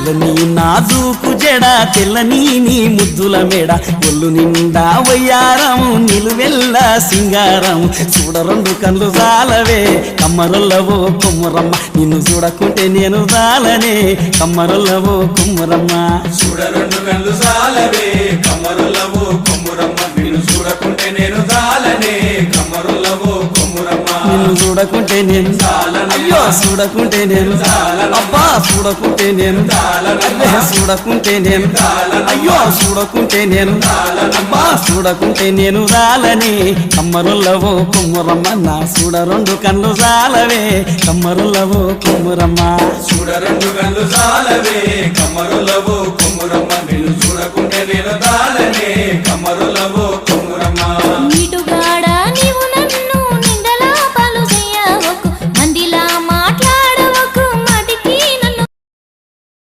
నల్లని నాజూకు జడ తెల్లని నీ ముద్దుల మేడ ఒళ్ళు నిండా వయ్యారం నిలువెల్ల సింగారం చూడ రెండు కళ్ళు జాలవే కమ్మరుల్లవో కొమ్మురమ్మ నిన్ను చూడకుంటే నేను జాలనే కమ్మరుల్లవో కొమ్మురమ్మ చూడ రెండు కళ్ళు జాలవే కమ్మరుల్లవో కొమ్మురమ్మ నిన్ను చూడకుంటే నేను జాలనే కమ్మరుల్లవో కొమ్మురమ్మ నిన్ను చూడకుంటే నేను అయ్యో చూడకుంటే నేను అబ్బా చూడకుంటే నేను చూడకుంటే నేను అయ్యో చూడకుంటే నేను అబ్బా చూడకుంటే నేను రాలని కమ్మరుల్లవో కొమ్మురమ్మ నా చూడ రెండు కళ్ళు జాలవే కమ్మరుల్లవో కొమ్మురమ్మ చూడ రెండు కళ్ళు జాలవే కమ్మరుల్లవో కొమ్మురమ్మ నిన్ను చూడకుంటే